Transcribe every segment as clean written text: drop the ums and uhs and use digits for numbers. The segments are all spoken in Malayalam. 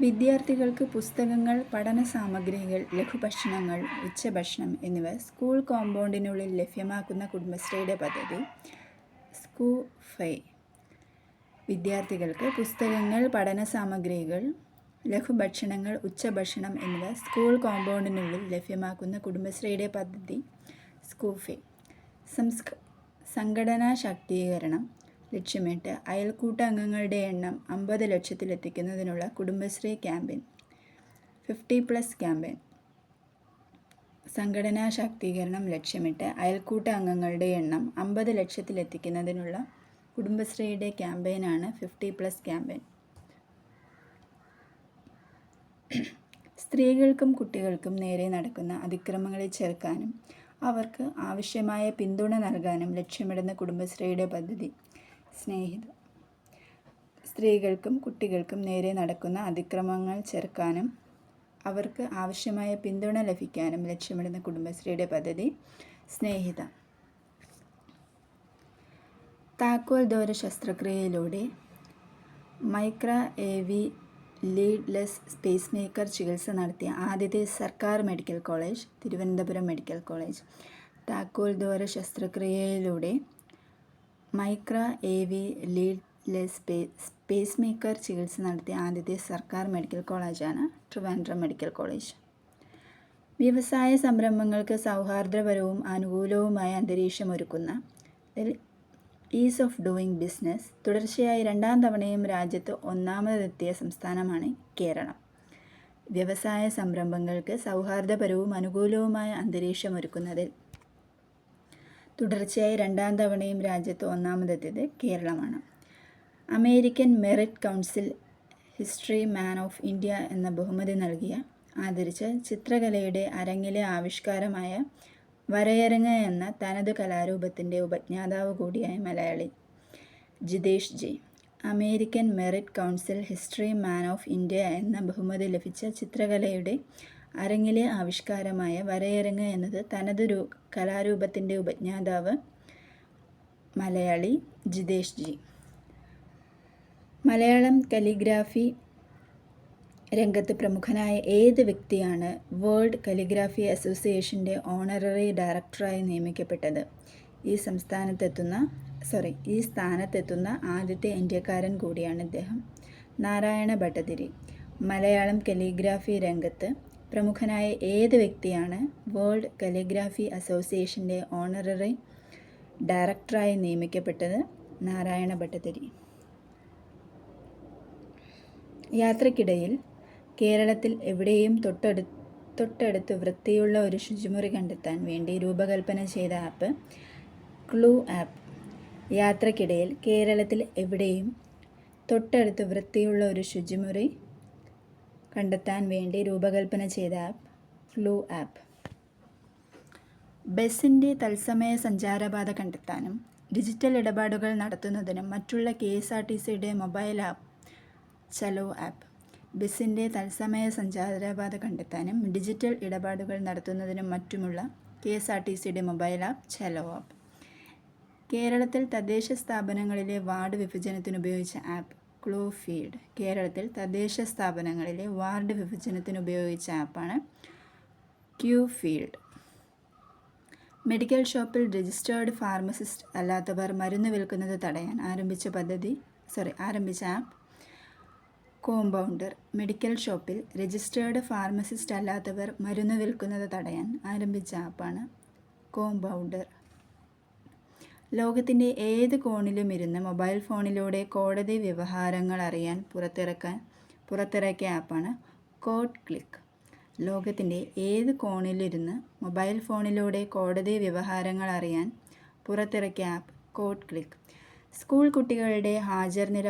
വിദ്യാർത്ഥികൾക്ക് പുസ്തകങ്ങൾ, പഠന സാമഗ്രികൾ, ലഘുഭക്ഷണങ്ങൾ, ഉച്ചഭക്ഷണം എന്നിവ സ്കൂൾ കോമ്പൗണ്ടിനുള്ളിൽ ലഭ്യമാക്കുന്ന കുടുംബശ്രീയുടെ പദ്ധതി സ്കൂഫൈ. വിദ്യാർത്ഥികൾക്ക് പുസ്തകങ്ങൾ, പഠന സാമഗ്രികൾ, ലഘുഭക്ഷണങ്ങൾ, ഉച്ചഭക്ഷണം എന്നിവ സ്കൂൾ കോമ്പൗണ്ടിനുള്ളിൽ ലഭ്യമാക്കുന്ന കുടുംബശ്രീയുടെ പദ്ധതി സ്കൂഫൈ. സംഘടനാ ശാക്തീകരണം ലക്ഷ്യമിട്ട് അയൽക്കൂട്ട അംഗങ്ങളുടെ എണ്ണം 50 ലക്ഷത്തിലെത്തിക്കുന്നതിനുള്ള കുടുംബശ്രീ ക്യാമ്പയിൻ 50+ ക്യാമ്പയിൻ. സംഘടനാ ശാക്തീകരണം ലക്ഷ്യമിട്ട് അയൽക്കൂട്ട അംഗങ്ങളുടെ എണ്ണം 50 ലക്ഷത്തിലെത്തിക്കുന്നതിനുള്ള കുടുംബശ്രീയുടെ ക്യാമ്പയിനാണ് 50+ ക്യാമ്പയിൻ. സ്ത്രീകൾക്കും കുട്ടികൾക്കും നേരെ നടക്കുന്ന അതിക്രമങ്ങളെ ചെറുക്കാനും അവർക്ക് ആവശ്യമായ പിന്തുണ നൽകാനും ലക്ഷ്യമിടുന്ന കുടുംബശ്രീയുടെ പദ്ധതി സ്നേഹിത. സ്ത്രീകൾക്കും കുട്ടികൾക്കും നേരെ നടക്കുന്ന അതിക്രമങ്ങൾ ചെറുക്കാനും അവർക്ക് ആവശ്യമായ പിന്തുണ ലഭിക്കാനും ലക്ഷ്യമിടുന്ന കുടുംബശ്രീയുടെ പദ്ധതി സ്നേഹിത. താക്കോൽ ദ്വാര ശസ്ത്രക്രിയയിലൂടെ micro AV leadless pacemaker ചികിത്സ നടത്തിയ ആദ്യത്തെ സർക്കാർ medical college Thiruvananthapuram medical college. താക്കോൽ ദ്വാര ശസ്ത്രക്രിയയിലൂടെ micro AV leadless pacemaker ചികിത്സ നടത്തിയ ആദ്യത്തെ സർക്കാർ മെഡിക്കൽ കോളേജാണ് ട്രിവാൻഡ്രം മെഡിക്കൽ കോളേജ്. വ്യവസായ സംരംഭങ്ങൾക്ക് സൗഹാർദ്ദപരവും അനുകൂലവുമായ അന്തരീക്ഷമൊരുക്കുന്ന ഈസ് ഓഫ് ഡൂയിങ് ബിസിനസ് തുടർച്ചയായി 2ാം തവണയും രാജ്യത്ത് ഒന്നാമതെത്തിയ സംസ്ഥാനമാണ് കേരളം. വ്യവസായ സംരംഭങ്ങൾക്ക് സൗഹാർദ്ദപരവും അനുകൂലവുമായ അന്തരീക്ഷമൊരുക്കുന്നതിൽ തുടർച്ചയായി 2ാം തവണയും രാജ്യത്ത് ഒന്നാമതെത്തിയത് കേരളമാണ്. American merit council history man of India എന്ന ബഹുമതി നൽകിയ ആദരിച്ച ചിത്രകലയുടെ അരങ്ങിലെ ആവിഷ്കാരമായ വരയരങ്ങ് എന്ന തനതു കലാരൂപത്തിൻ്റെ ഉപജ്ഞാതാവ് കൂടിയായ Malayali Jitesh G. American merit council history man of India എന്ന ബഹുമതി ലഭിച്ച ചിത്രകലയുടെ അരങ്ങിലെ ആവിഷ്കാരമായ വരയരങ്ങ് എന്നത് തനതു കലാരൂപത്തിൻ്റെ ഉപജ്ഞാതാവ് മലയാളി ജിതേഷ് ജി. മലയാളം കലിഗ്രാഫി രംഗത്ത് പ്രമുഖനായ ഏത് വ്യക്തിയാണ് വേൾഡ് കലിഗ്രാഫി അസോസിയേഷൻ്റെ ഓണററി ഡയറക്ടറായി നിയമിക്കപ്പെട്ടത്? ഈ സ്ഥാനത്തെത്തുന്ന ആദ്യത്തെ ഇന്ത്യക്കാരൻ കൂടിയാണ് ഇദ്ദേഹം. നാരായണ ഭട്ടതിരി. മലയാളം കലിഗ്രാഫി രംഗത്ത് പ്രമുഖനായ ഏത് വ്യക്തിയാണ് വേൾഡ് കലിഗ്രാഫി അസോസിയേഷൻ്റെ ഓണററി ഡയറക്ടറായി നിയമിക്കപ്പെട്ടത്? നാരായണ ഭട്ടതിരി. യാത്രക്കിടയിൽ കേരളത്തിൽ എവിടെയും തൊട്ടടുത്ത് വൃത്തിയുള്ള ഒരു ശുചിമുറി കണ്ടെത്താൻ വേണ്ടി രൂപകൽപ്പന ചെയ്ത ആപ്പ് ക്ലൂ ആപ്പ്. യാത്രക്കിടയിൽ കേരളത്തിൽ എവിടെയും തൊട്ടടുത്ത് വൃത്തിയുള്ള ഒരു ശുചിമുറി കണ്ടെത്താൻ വേണ്ടി രൂപകൽപ്പന ചെയ്ത ആപ്പ് ക്ലൂ ആപ്പ്. ബസിൻ്റെ തത്സമയ സഞ്ചാരപാത കണ്ടെത്താനും ഡിജിറ്റൽ ഇടപാടുകൾ നടത്തുന്നതിനും മറ്റുള്ള KSRTCയുടെ മൊബൈൽ ആപ്പ് ചലോ ആപ്പ്. ബസിൻ്റെ തത്സമയ സഞ്ചാരപാത കണ്ടെത്താനും ഡിജിറ്റൽ ഇടപാടുകൾ നടത്തുന്നതിനും മറ്റുമുള്ള KSRTCയുടെ മൊബൈൽ ആപ്പ് ചലോ ആപ്പ്. കേരളത്തിൽ തദ്ദേശ സ്ഥാപനങ്ങളിലെ വാർഡ് വിഭജനത്തിനുപയോഗിച്ച ആപ്പ് ക്ലൂ ഫീൽഡ്. കേരളത്തിൽ തദ്ദേശ സ്ഥാപനങ്ങളിലെ വാർഡ് വിഭജനത്തിനുപയോഗിച്ച ആപ്പാണ് ക്യൂ ഫീൽഡ്. മെഡിക്കൽ ഷോപ്പിൽ രജിസ്റ്റേർഡ് ഫാർമസിസ്റ്റ് അല്ലാത്തവർ മരുന്ന് വിൽക്കുന്നത് തടയാൻ ആരംഭിച്ച ആപ്പ് കോമ്പൗണ്ടർ. മെഡിക്കൽ ഷോപ്പിൽ രജിസ്റ്റേർഡ് ഫാർമസിസ്റ്റ് അല്ലാത്തവർ മരുന്ന് വിൽക്കുന്നത് തടയാൻ ആരംഭിച്ച ആപ്പാണ് കോമ്പൗണ്ടർ. ലോകത്തിൻ്റെ ഏത് കോണിലും ഇരുന്ന് മൊബൈൽ ഫോണിലൂടെ കോടതി വ്യവഹാരങ്ങൾ അറിയാൻ പുറത്തിറക്കിയ ആപ്പാണ് കോർട്ട് ക്ലിക്ക്. ലോകത്തിൻ്റെ ഏത് കോണിലിരുന്ന് മൊബൈൽ ഫോണിലൂടെ കോടതി വ്യവഹാരങ്ങൾ അറിയാൻ പുറത്തിറക്കിയ ആപ്പ് കോർട്ട് ക്ലിക്ക്. സ്കൂൾ കുട്ടികളുടെ ഹാജർ നില,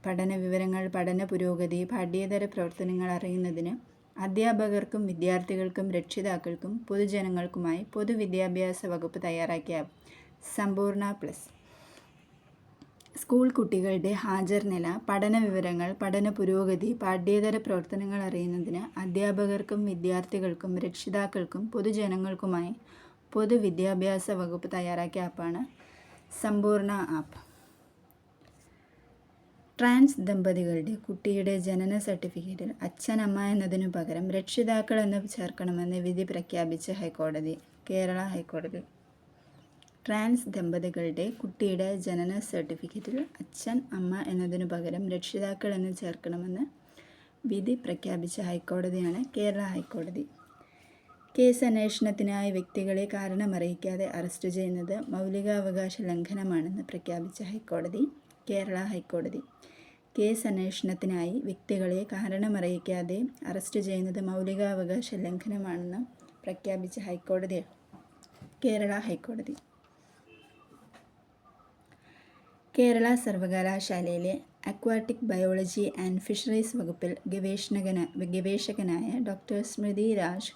പഠന വിവരങ്ങൾ, പഠന പുരോഗതി, പാഠ്യേതര പ്രവർത്തനങ്ങൾ അറിയുന്നതിന് അധ്യാപകർക്കും വിദ്യാർത്ഥികൾക്കും രക്ഷിതാക്കൾക്കും പൊതുജനങ്ങൾക്കുമായി പൊതുവിദ്യാഭ്യാസ വകുപ്പ് തയ്യാറാക്കിയ ആപ്പ് സമ്പൂർണ്ണ പ്ലസ്. സ്കൂൾ കുട്ടികളുടെ ഹാജർ നില, പഠന വിവരങ്ങൾ, പഠന പുരോഗതി, പാഠ്യേതര പ്രവർത്തനങ്ങൾ അറിയുന്നതിന് അധ്യാപകർക്കും വിദ്യാർത്ഥികൾക്കും രക്ഷിതാക്കൾക്കും പൊതുജനങ്ങൾക്കുമായി പൊതുവിദ്യാഭ്യാസ വകുപ്പ് തയ്യാറാക്കിയ ആപ്പാണ് സമ്പൂർണ്ണ ആപ്പ്. ട്രാൻസ് ദമ്പതികളുടെ കുട്ടിയുടെ ജനന സർട്ടിഫിക്കറ്റിൽ അച്ഛൻ അമ്മ എന്നതിനു പകരം രക്ഷിതാക്കൾ എന്ന് ചേർക്കണമെന്ന് വിധി പ്രഖ്യാപിച്ച ഹൈക്കോടതി. കേരള ഹൈക്കോടതി. ട്രാൻസ് ദമ്പതികളുടെ കുട്ടിയുടെ ജനന സർട്ടിഫിക്കറ്റിൽ അച്ഛൻ അമ്മ എന്നതിനു പകരം രക്ഷിതാക്കൾ എന്ന് ചേർക്കണമെന്ന് വിധി പ്രഖ്യാപിച്ച ഹൈക്കോടതിയാണ് കേരള ഹൈക്കോടതി. കേസ് അന്വേഷണത്തിനായി വ്യക്തികളെ കാരണമറിയിക്കാതെ അറസ്റ്റ് ചെയ്യുന്നത് മൗലികാവകാശ ലംഘനമാണെന്ന് പ്രഖ്യാപിച്ച ഹൈക്കോടതി. കേരള ഹൈക്കോടതി. കേസ് അന്വേഷണത്തിനായി വ്യക്തികളെ കാരണമറിയിക്കാതെ അറസ്റ്റ് ചെയ്യുന്നത് മൗലികാവകാശ ലംഘനമാണെന്ന് പ്രഖ്യാപിച്ച ഹൈക്കോടതി. കേരള ഹൈക്കോടതി. കേരള സർവകലാശാലയിലെ അക്വാട്ടിക് ബയോളജി ആൻഡ് ഫിഷറീസ് വകുപ്പിൽ ഗവേഷകനായ doctor Smruthi Raj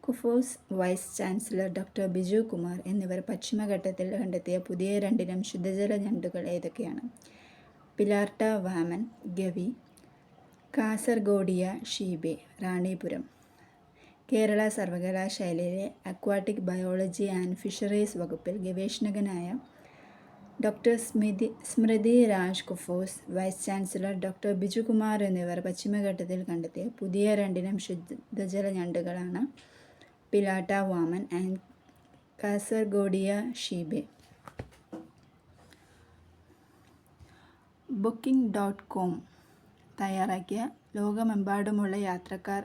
KUFOS, vice chancellor doctor Biju Kumar എന്നിവർ പശ്ചിമഘട്ടത്തിൽ കണ്ടെത്തിയ പുതിയ 2 ഇനം ശുദ്ധജല ഞണ്ടുകൾ ഏതൊക്കെയാണ്? പിലാർട്ട വാമൻ, ഗവി. കാസർഗോഡിയ ഷീബെ, റാണിപുരം. കേരള സർവകലാശാലയിലെ അക്വാട്ടിക് ബയോളജി ആൻഡ് ഫിഷറീസ് വകുപ്പിൽ ഗവേഷകനായ doctor Smruthi Raj KUFOS, vice chancellor doctor Biju Kumar എന്നിവർ പശ്ചിമഘട്ടത്തിൽ കണ്ടെത്തിയ പുതിയ 2 ഇനം ശുദ്ധജല ഞണ്ടുകളാണ് പിലാട്ട വാമൻ ആൻഡ് കാസർഗോഡിയ ഷീബെ. Booking.com തയ്യാറാക്കിയ ലോകമെമ്പാടുമുള്ള യാത്രക്കാർ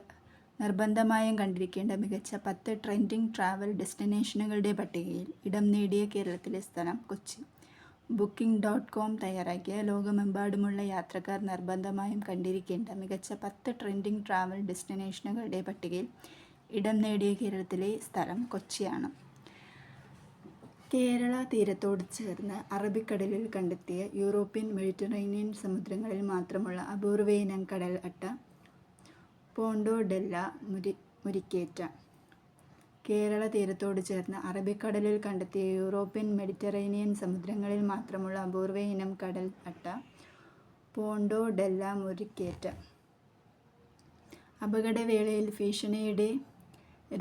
നിർബന്ധമായും കണ്ടിരിക്കേണ്ട മികച്ച 10 ട്രെൻഡിംഗ് ട്രാവൽ ഡെസ്റ്റിനേഷനുകളുടെ പട്ടികയിൽ ഇടം നേടിയ കേരളത്തിലെ സ്ഥലം കൊച്ചി. Booking.com തയ്യാറാക്കിയ ലോകമെമ്പാടുമുള്ള യാത്രക്കാർ നിർബന്ധമായും കണ്ടിരിക്കേണ്ട മികച്ച 10 ട്രെൻഡിംഗ് ട്രാവൽ ഡെസ്റ്റിനേഷനുകളുടെ പട്ടികയിൽ ഇടം നേടിയ കേരളത്തിലെ സ്ഥലം കൊച്ചിയാണ്. കേരള തീരത്തോട് ചേർന്ന് അറബിക്കടലിൽ കണ്ടെത്തിയ യൂറോപ്യൻ മെഡിറ്ററേനിയൻ സമുദ്രങ്ങളിൽ മാത്രമുള്ള അപൂർവ ഇനം കടൽ അട്ട പോണ്ടോ ഡെല്ല മുരിക്കേറ്റ. കേരള തീരത്തോട് ചേർന്ന് അറബിക്കടലിൽ കണ്ടെത്തിയ യൂറോപ്യൻ മെഡിറ്ററേനിയൻ സമുദ്രങ്ങളിൽ മാത്രമുള്ള അപൂർവ ഇനം കടൽ അട്ട പോണ്ടോ ഡെല്ല മുരിക്കേറ്റ. അപകടവേളയിൽ ഭീഷണിയുടെ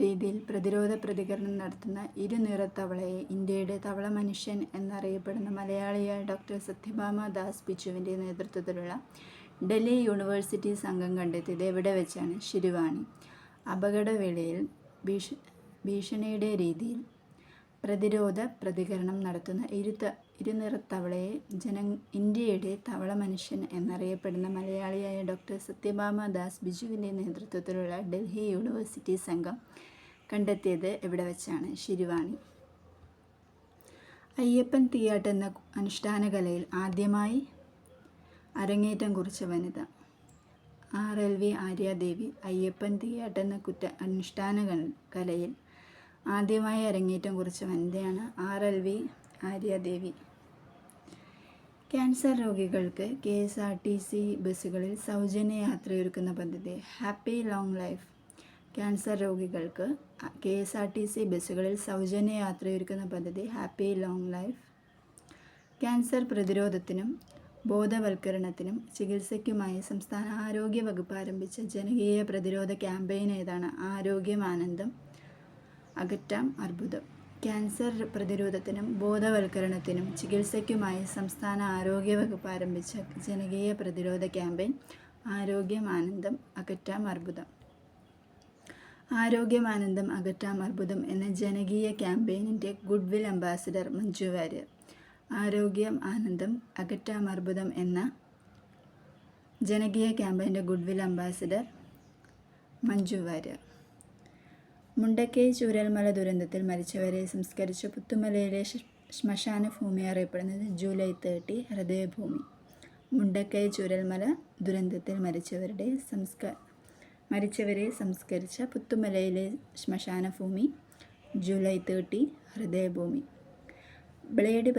രീതിയിൽ പ്രതിരോധ പ്രതികരണം നടത്തുന്ന ഇരുനിറത്തവളയെ ഇന്ത്യയുടെ തവള മനുഷ്യൻ എന്നറിയപ്പെടുന്ന മലയാളിയായ ഡോക്ടർ സത്യഭാമ ദാസ് ബിജുവിൻ്റെ നേതൃത്വത്തിലുള്ള ഡൽഹി യൂണിവേഴ്സിറ്റി സംഘം കണ്ടെത്തിയത് എവിടെ വെച്ചാണ്? ശിരുവാണി. അപകടവേളയിൽ ഭീഷണിയുടെ രീതിയിൽ പ്രതിരോധ പ്രതികരണം നടത്തുന്ന ഇരുനിറത്തവളയെ ഇന്ത്യയുടെ തവള മനുഷ്യൻ എന്നറിയപ്പെടുന്ന മലയാളിയായ ഡോക്ടർ സത്യഭാമ ദാസ് ബിജുവിൻ്റെ നേതൃത്വത്തിലുള്ള ഡൽഹി യൂണിവേഴ്സിറ്റി സംഘം കണ്ടെത്തിയത് എവിടെ വെച്ചാണ്? ശിരുവാണി. അയ്യപ്പൻ തീയാട്ട് എന്ന അനുഷ്ഠാന കലയിൽ ആദ്യമായി അരങ്ങേറ്റം കുറിച്ച വനിത? RLV ആര്യാദേവി. അയ്യപ്പൻ തീയാട്ട് എന്ന അനുഷ്ഠാന കലയിൽ ആദ്യമായി അരങ്ങേറ്റം കുറിച്ച വനിതയാണ് RLV ആര്യാദേവി. ക്യാൻസർ രോഗികൾക്ക് KSRTC ബസ്സുകളിൽ സൗജന്യ യാത്രയൊരുക്കുന്ന പദ്ധതി? Happy long life. ക്യാൻസർ രോഗികൾക്ക് KSRTC ബസ്സുകളിൽ സൗജന്യ യാത്രയൊരുക്കുന്ന പദ്ധതി ഹാപ്പി ലോങ് ലൈഫ്. ക്യാൻസർ പ്രതിരോധത്തിനും ബോധവൽക്കരണത്തിനും ചികിത്സയ്ക്കുമായി സംസ്ഥാന ആരോഗ്യ വകുപ്പ് ആരംഭിച്ച ജനകീയ പ്രതിരോധ ക്യാമ്പയിൻ ഏതാണ്? ആരോഗ്യം ആനന്ദം അകറ്റാം അർബുദം. ക്യാൻസർ പ്രതിരോധത്തിനും ബോധവൽക്കരണത്തിനും ചികിത്സയ്ക്കുമായി സംസ്ഥാന ആരോഗ്യ വകുപ്പ് ആരംഭിച്ച ജനകീയ പ്രതിരോധ ക്യാമ്പയിൻ ആരോഗ്യം ആനന്ദം അകറ്റാം അർബുദം. ആരോഗ്യം ആനന്ദം അകറ്റാം അർബുദം എന്ന ജനകീയ ക്യാമ്പയിനിൻ്റെ ഗുഡ്വിൽ അംബാസിഡർ മഞ്ജു വാര്യർ. ആരോഗ്യം ആനന്ദം അകറ്റാം അർബുദം എന്ന ജനകീയ ക്യാമ്പയിൻ്റെ ഗുഡ്വിൽ അംബാസിഡർ മഞ്ജു വാര്യർ. മുണ്ടക്കൈ ചൂരൽമല ദുരന്തത്തിൽ മരിച്ചവരെ സംസ്കരിച്ച പുത്തുമലയിലെ ശ്മശാന ഭൂമി അറിയപ്പെടുന്നത് ജൂലൈ 30 ഹൃദയഭൂമി. മുണ്ടക്കൈ ചൂരൽമല ദുരന്തത്തിൽ മരിച്ചവരെ സംസ്കരിച്ച പുത്തുമലയിലെ ശ്മശാന ഭൂമി ജൂലൈ 30 ഹൃദയഭൂമി. ബ്ലേഡ്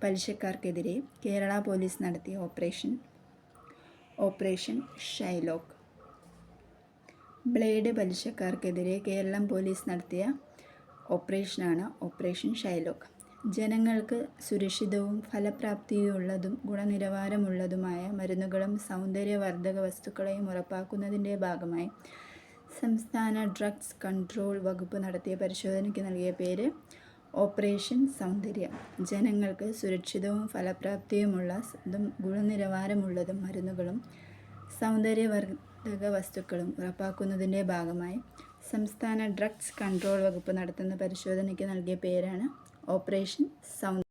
പലിശക്കാർക്കെതിരെ കേരള പോലീസ് നടത്തിയ ഓപ്പറേഷൻ ഷൈലോക്ക്. ബ്ലേഡ് പലിശക്കാർക്കെതിരെ കേരളം പോലീസ് നടത്തിയ ഓപ്പറേഷനാണ് ഓപ്പറേഷൻ ഷൈലോക്ക്. ജനങ്ങൾക്ക് സുരക്ഷിതവും ഫലപ്രാപ്തിയുള്ളതും ഗുണനിലവാരമുള്ളതുമായ മരുന്നുകളും സൗന്ദര്യവർദ്ധക വസ്തുക്കളെയും ഉറപ്പാക്കുന്നതിൻ്റെ ഭാഗമായി സംസ്ഥാന ഡ്രഗ്സ് കൺട്രോൾ വകുപ്പ് നടത്തിയ പരിശോധനയ്ക്ക് നൽകിയ പേര് ഓപ്പറേഷൻ സൗന്ദര്യം. ജനങ്ങൾക്ക് സുരക്ഷിതവും ഫലപ്രാപ്തിയുമുള്ളതും ഗുണനിലവാരമുള്ളതും മരുന്നുകളും സൗന്ദര്യവർദ്ധക വസ്തുക്കളും ഉറപ്പാക്കുന്നതിൻ്റെ ഭാഗമായി സംസ്ഥാന ഡ്രഗ്സ് കൺട്രോൾ വകുപ്പ് നടത്തുന്ന പരിശോധനയ്ക്ക് നൽകിയ പേരാണ് ഓപ്പറേഷൻ സൗന്ദര്യം.